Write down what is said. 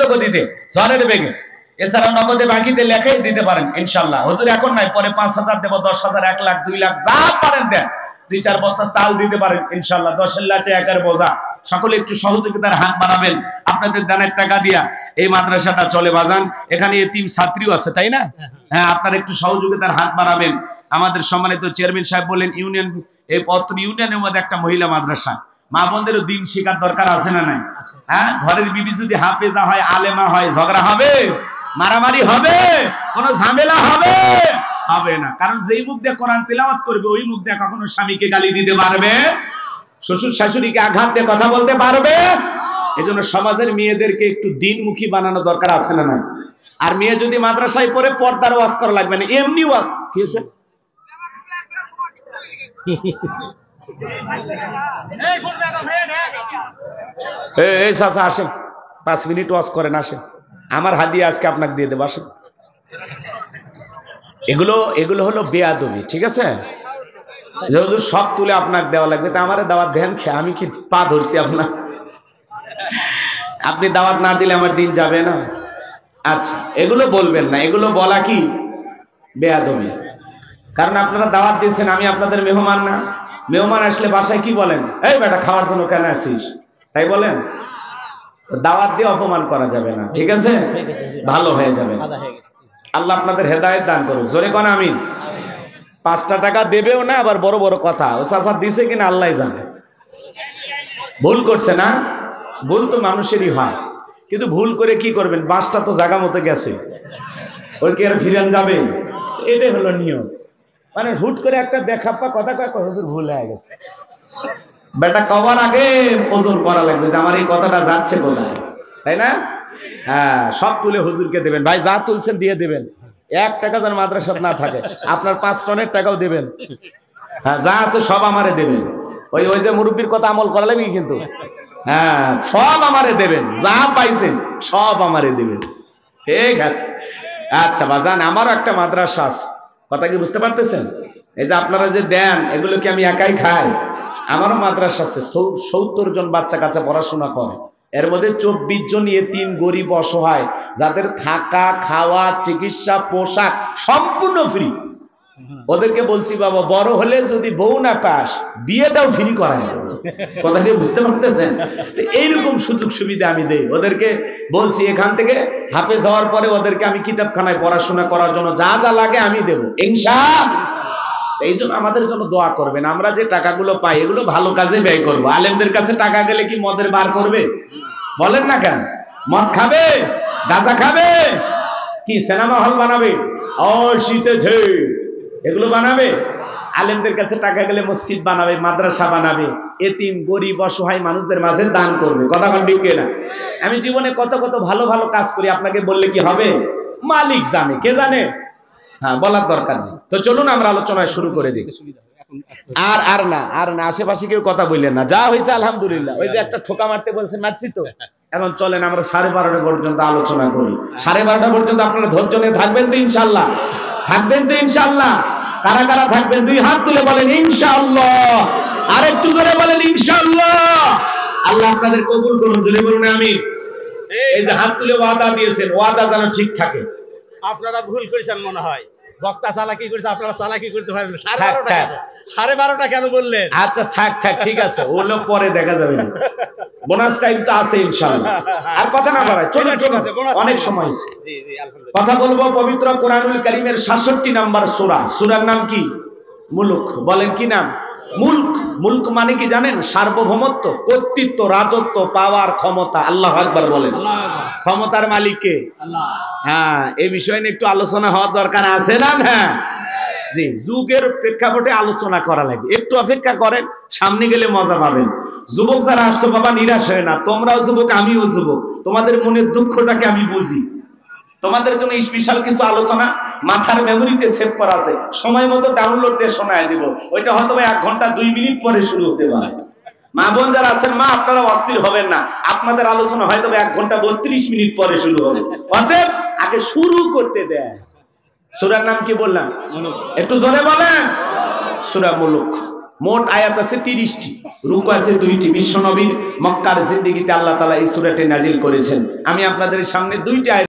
সতর্ক দিতে ঝড়ের বেগে। এছাড়া নগদে বাকিতে লেখাই দিতে পারেন ইনশাল্লাহ। হুজুর এখন নাই, পরে 5,000 দেব, 10,000, 1 লাখ, 2 লাখ, যা পারেন দেন। 2-4 বস্তা চাল দিতে পারেন ইনশাল্লাহ। 10 লাখ টাকার বোঝা। সকলে একটু সহযোগিতার হাত বাড়াবেন আপনাদের দানের টাকা দিয়া এই মাদ্রাসাটা চলে বাজান। এখানে এতিম ছাত্রীও আছে, তাই না? হ্যাঁ, আপনারা একটু সহযোগিতার হাত বাড়াবেন। আমাদের সম্মানিত চেয়ারম্যান সাহেব বলেন ইউনিয়ন, এই পত্র ইউনিয়নের মধ্যে একটা মহিলা মাদ্রাসা, মা বোনদেরও দিন শেখার দরকার আছে না নাই? হ্যাঁ, ঘরের বিবি যদি হাফেজা হয়, আলেমা হয়, ঝগড়া হবে, মারামারি হবে, কোনো ঝামেলা হবে হবে না। কারণ যেই মুখ দিয়ে কোরআন তিলাওয়াত করবে ওই মুখ দিয়ে কখনো স্বামীকে গালি দিতে পারবে, শ্বশুর শাশুড়িকে আঘাত দিয়ে কথা বলতে পারবে। এজন্য সমাজের মেয়েদেরকে একটু দিনমুখী বানানো দরকার আছে না নাই? আর মেয়ে যদি মাদ্রাসায় পড়ে পর্দার ওয়াজ করা লাগবে না, এমনি ওয়াজ। কি হয়েছে? এই চাচা আসেন, 5 মিনিট ওয়াজ করেন, আসেন। আমার হাদিয়া আজকে আপনাকে দিয়ে দেবো, আসেন। এগুলো হলো বেয়াদবি, ঠিক আছে? যে হুজুর সব তুলে আপনাকে দেওয়া লাগবে, তা আমারে দাওয়াত দেন খেয়ে, আমি কি পা ধরছি আপনার? আপনি দাওয়াত না দিলে আমার দিন যাবে না। আচ্ছা, এগুলো বলবেন না, এগুলো বলা কি বেয়াদবি। কারণ আপনারা দাওয়াত দিয়েছেন, আমি আপনাদের মেহমান না? মেহমান আসলে বাসায় কি বলেন? এই বেটা খাওয়ার জন্য কেন আসছিস, তাই বলেন? দাওয়াত দিয়ে অপমান করা যাবে না, ঠিক আছে? ভালো হয়ে যাবে। আল্লাহ আপনাদের হেদায়েত দান করুক, জোরে কোন আমিন। 5টা টাকা দেবেও না, আবার বড় বড় কথা। ও চাচা দিছে কিনা আল্লাহ জানে। ভুল করছে না? ভুল তো মানুষেরই হয়, কিন্তু ভুল করে কি করবেন? বাসটা তো জায়গা মতো গেছে, ওই কি আর ফিরান যাবে? এটাই হলো নিয়ম। মানে হুট করে একটা বেখাপ্পা কথা কয়, হুজুর ভুল হয়ে গেছে। বেটা কবার আগে ওজন করা লাগবে যে আমার এই কথাটা যাচ্ছে কোথায়, তাই না? হ্যাঁ, সব তুলে হুজুরকে দেবেন। ভাই যা তুলছেন দিয়ে দেবেন, 1 টাকা যেন মাদ্রাসাত না থাকে। আপনার 5 টনের টাকাও দেবেন। হ্যাঁ, যা আছে সব আমারে দেবেন। ওই যে মুরব্বীর কথা আমল করা লাগবে কিন্তু। হ্যাঁ, সব আমারে দেবেন, যা পাইছেন সব আমারে দেবেন, ঠিক আছে? আচ্ছা বাজান, আমারও একটা মাদ্রাসা আছে, কথা কি বুঝতে পারতেছেন? এই যে আপনারা যে দেন, এগুলো কি আমি একাই খাই? আমারও মাদ্রাসা আছে, 70 জন বাচ্চা কাচ্চা পড়াশোনা করে। এর মধ্যে 24 জন এতিম, গরিব, অসহায়, যাদের থাকা, খাওয়া, চিকিৎসা, পোশাক সম্পূর্ণ ফ্রি। ওদেরকে বলছি বাবা বড় হলে যদি বউ না পাস, বিয়েটাও ফ্রি করায়। কথা কি বুঝতে পারতেছেন? এইরকম সুযোগ সুবিধা আমি দেই ওদেরকে। বলছি এখান থেকে হাফেজ হওয়ার পরে ওদেরকে আমি কিতাবখানায় পড়াশোনা করার জন্য যা যা লাগে আমি দেবো ইনশাআল্লাহ। এই জন্য আমাদের জন্য দোয়া করবেন। আমরা যে টাকাগুলো পাই এগুলো ভালো কাজে ব্যয় করবো। আলেমদের কাছে টাকা গেলে কি মদের বার করবে? বলেন না কেন? মদ খাবে, গাঁজা খাবে, কি সিনেমা হল বানাবে, শীতেছে, এগুলো বানাবে? আলেমদের কাছে টাকা গেলে মসজিদ বানাবে, মাদ্রাসা বানাবে, এতিম, গরিব, অসহায় মানুষদের মাঝে দান করবে। কথা বল ঠিক না? আমি জীবনে কত কত ভালো ভালো কাজ করি, আপনাকে বললে কি হবে? মালিক জানে, কে জানে? হ্যাঁ, বলার দরকার নেই। তো চলুন আমরা আলোচনায় শুরু করে দিই। আর না আশেপাশে কেউ কথা বললেন না, যা হয়েছে আলহামদুলিল্লাহ। ওই যে একটা ঠোকা মারতে বলছেন, মারছি তো। এখন চলেন আমরা 12:30 পর্যন্ত আলোচনা করি। 12:30 পর্যন্ত আপনারা ধৈর্য নিয়ে থাকবেন তো ইনশাআল্লাহ? থাকবেন তো ইনশাআল্লাহ? কারা কারা থাকবেন 2 হাত তুলে বলেন ইনশাআল্লাহ। আর একটু জোরে বলেন ইনশাআল্লাহ। আল্লাহ আপনাদের কবুল করুন, জোরে বলুন আমিন। এই যে হাত তুলে ওয়াদা দিয়েছেন, ওয়াদা যেন ঠিক থাকে। আপনারা ভুল করেছেন মনে হয়, বক্তা চালাকি করেছে, আপনারা চালাকি করতে পারেন। 12:30 কেন বললেন? আচ্ছা থাক ঠিক আছে, ওগুলো পরে দেখা যাবে। বোনাস টাইম তো আছে ইনশাআল্লাহ। আর কথা না বাড়াই, চলুন, অনেক সময়। কথা বলবো পবিত্র কোরআনুল কারীমের 66 নম্বর সূরা। সূরার নাম কি? মুলক। বলেন কি নাম? মুলক। মুলক মানে কি জানেন? সার্বভৌমত্ব, কর্তৃত্ব, রাজত্ব, পাওয়ার, ক্ষমতা। আল্লাহু আকবার বলেন। ক্ষমতার মালিক কে? আল্লাহ। হ্যাঁ, এই বিষয় নিয়ে একটু আলোচনা হওয়ার দরকার আছে না? হ্যাঁ জি, যুগের প্রেক্ষাপটে আলোচনা করা লাগবে। একটু অপেক্ষা করেন, সামনে গেলে মজা পাবেন। যুবক যারা আসছো বাবা, নিরাশ হয় না। তোমরাও যুবক, আমিও যুবক, তোমাদের মনের দুঃখটাকে আমি বুঝি। তোমাদের জন্য স্পেশাল কিছু আলোচনা মাথার মেমোরিতে সেভ করা আছে, সময় মতো ডাউনলোড দিয়ে শোনায় দিব। ওইটা হয়তো 1 ঘন্টা 2 মিনিট পরে শুরু হতে পারে। মা বোন যারা আছেন, মা আপনারা অস্থির হবেন না, আপনাদের আলোচনা হয়তো 1 ঘন্টা 32 মিনিট পরে শুরু হবে। অতএব আগে শুরু করতে দেয়। সূরার নাম কি বললাম? একটু জোরে বলেন। সূরা মুলক। মোট আয়াত আছে 30টি, রুকু আছে 2টি। বিশ্বনবীর মক্কার জিন্দেগিতে আল্লাহ তাআলা এই সূরাটি নাজিল করেছেন। আমি আপনাদের সামনে 2টি আয়াত